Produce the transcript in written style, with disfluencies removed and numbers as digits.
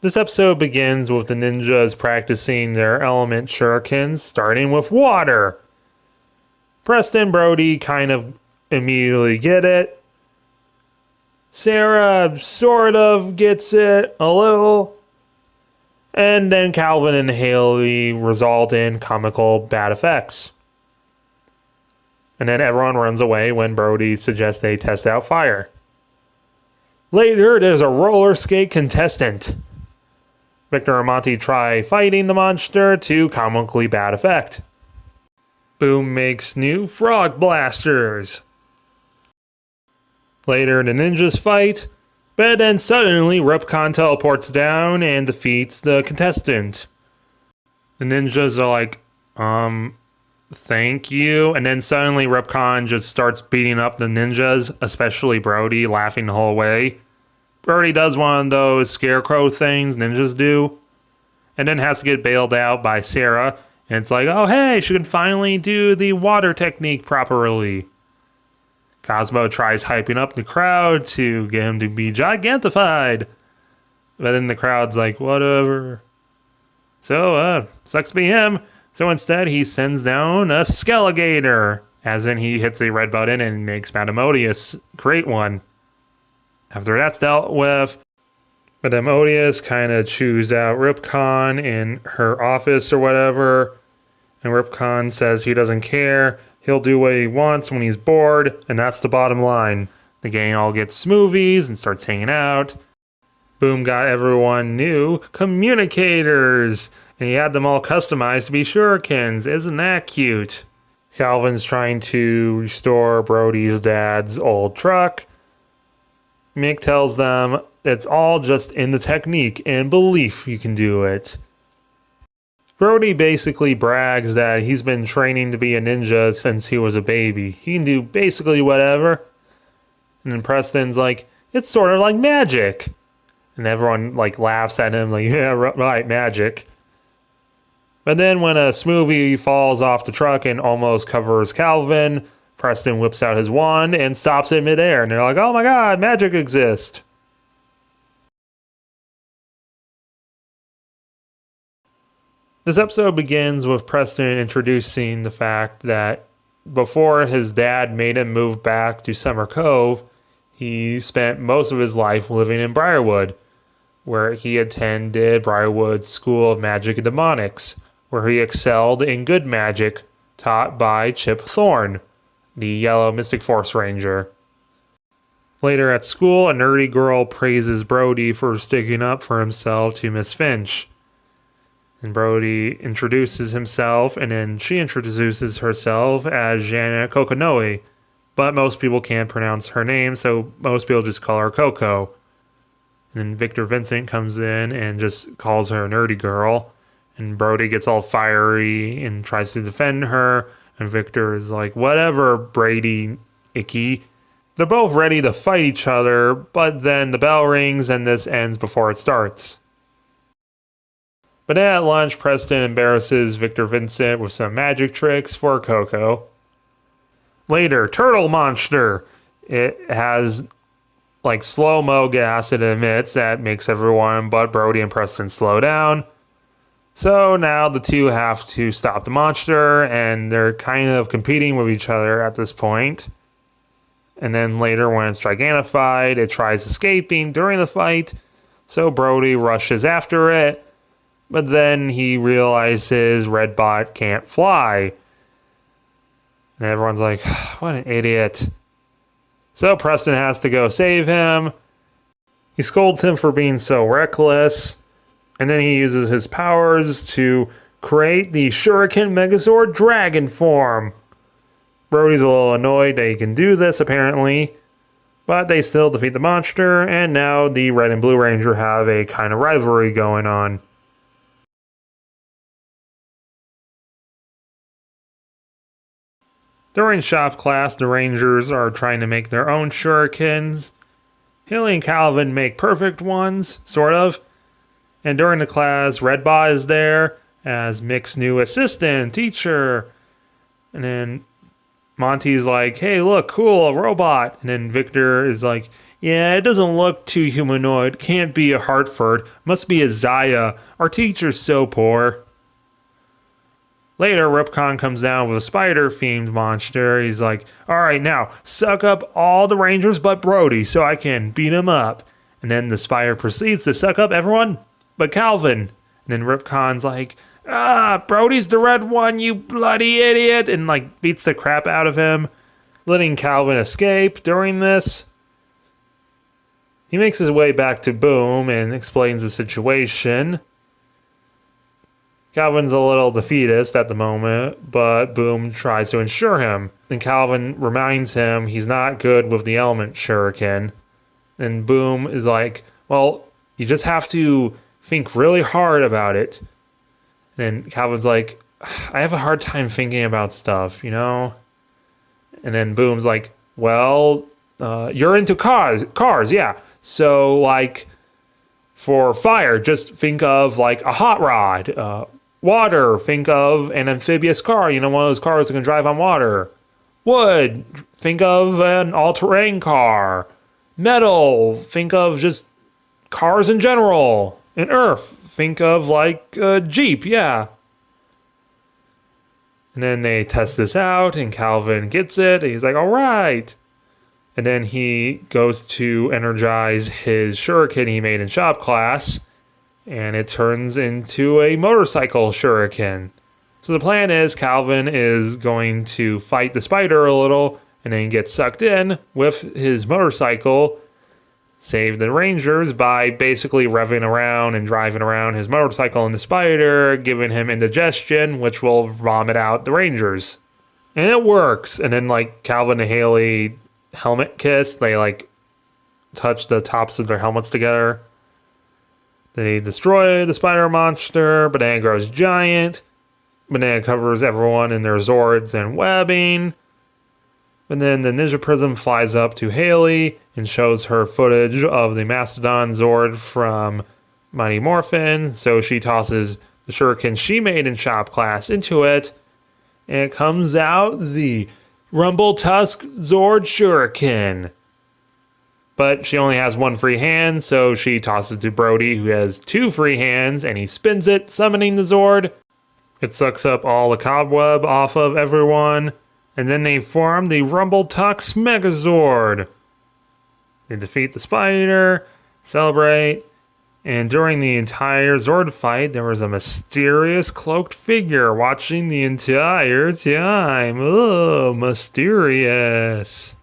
This episode begins with the ninjas practicing their element shurikens, starting with water. Prest and Brody kind of immediately get it. Sarah sort of gets it a little. And then Calvin and Haley result in comical bad effects. And then everyone runs away when Brody suggests they test out fire. Later, there's a roller skate contestant. Victor and Monty try fighting the monster to comically bad effect. Boom makes new frog blasters. Later, the ninjas fight, but then suddenly Ripcon teleports down and defeats the contestant. The ninjas are like, thank you. And then suddenly Ripcon just starts beating up the ninjas, especially Brody, laughing the whole way. Brody does one of those scarecrow things ninjas do, and then has to get bailed out by Sarah. And it's like, oh hey, she can finally do the water technique properly. Cosmo tries hyping up the crowd to get him to be gigantified. But then the crowd's like, whatever. So, sucks to be him. So instead, he sends down a Skelligator. As in, he hits a red button and makes Madamodius create one. After that's dealt with, Madamodius kind of chews out Ripcon in her office or whatever. And Ripcon says he doesn't care. He'll do what he wants when he's bored, and that's the bottom line. The gang all gets smoothies and starts hanging out. Boom got everyone new communicators, and he had them all customized to be shurikens. Isn't that cute? Calvin's trying to restore Brody's dad's old truck. Mick tells them it's all just in the technique and belief you can do it. Brody basically brags that he's been training to be a ninja since he was a baby. He can do basically whatever. And then Preston's like, it's sort of like magic. And everyone like laughs at him like, yeah, right, magic. But then when a smoothie falls off the truck and almost covers Calvin, Preston whips out his wand and stops it midair. And they're like, oh my god, magic exists. This episode begins with Preston introducing the fact that before his dad made him move back to Summer Cove, he spent most of his life living in Briarwood, where he attended Briarwood School of Magic and Demonics, where he excelled in good magic taught by Chip Thorne, the yellow Mystic Force Ranger. Later at school, a nerdy girl praises Brody for sticking up for himself to Miss Finch. And Brody introduces himself, and then she introduces herself as Jana Kokonoe. But most people can't pronounce her name, so most people just call her Coco. And then Victor Vincent comes in and just calls her a nerdy girl. And Brody gets all fiery and tries to defend her. And Victor is like, whatever, Brady, icky. They're both ready to fight each other, but then the bell rings and this ends before it starts. But then at lunch, Preston embarrasses Victor Vincent with some magic tricks for Coco. Later, Turtle Monster. It has like slow-mo gas it emits that makes everyone but Brody and Preston slow down. So now the two have to stop the monster, and they're kind of competing with each other at this point. And then later, when it's gigantified, it tries escaping during the fight, so Brody rushes after it. But then he realizes Redbot can't fly. And everyone's like, what an idiot. So Preston has to go save him. He scolds him for being so reckless. And then he uses his powers to create the Shuriken Megazord Dragon form. Brody's a little annoyed that he can do this, apparently. But they still defeat the monster, and now the Red and Blue Ranger have a kind of rivalry going on. During shop class, the Rangers are trying to make their own shurikens. Hilly and Calvin make perfect ones, sort of. And during the class, Redbot is there as Mick's new assistant, teacher. And then Monty's like, hey, look, cool, a robot. And then Victor is like, yeah, it doesn't look too humanoid. Can't be a Hartford. Must be a Zaya. Our teacher's so poor. Later, Ripcon comes down with a spider-themed monster. He's like, alright, now, suck up all the Rangers but Brody so I can beat him up. And then the spider proceeds to suck up everyone but Calvin. And then Ripcon's like, Brody's the red one, you bloody idiot, and like beats the crap out of him, letting Calvin escape. During this, he makes his way back to Boom and explains the situation. Calvin's a little defeatist at the moment, but Boom tries to ensure him. Then Calvin reminds him he's not good with the element shuriken. And Boom is like, well, you just have to think really hard about it. And Calvin's like, I have a hard time thinking about stuff, you know? And then Boom's like, well, you're into cars, yeah. So, like, for fire, just think of, like, a hot rod. Water, think of an amphibious car, you know, one of those cars that can drive on water. Wood, think of an all-terrain car. Metal, think of just cars in general. And earth, think of like a Jeep, yeah. And then they test this out, and Calvin gets it, and he's like, all right. And then he goes to energize his shuriken he made in shop class, and it turns into a motorcycle shuriken. So the plan is Calvin is going to fight the spider a little, and then get sucked in with his motorcycle, save the Rangers by basically revving around and driving around his motorcycle in the spider, giving him indigestion, which will vomit out the Rangers. And it works. And then, like, Calvin and Haley helmet kiss. They, like, touch the tops of their helmets together. They destroy the spider monster. Banana grows giant. Banana covers everyone in their Zords and webbing. And then the Ninja Prism flies up to Haley and shows her footage of the Mastodon Zord from Mighty Morphin. So she tosses the shuriken she made in shop class into it. And it comes out the Rumble Tusk Zord Shuriken. But she only has one free hand, so she tosses to Brody, who has two free hands, and he spins it, summoning the Zord. It sucks up all the cobweb off of everyone. And then they form the Rumble Tux Megazord. They defeat the spider, celebrate, and during the entire Zord fight, there was a mysterious cloaked figure watching the entire time. Oh, mysterious.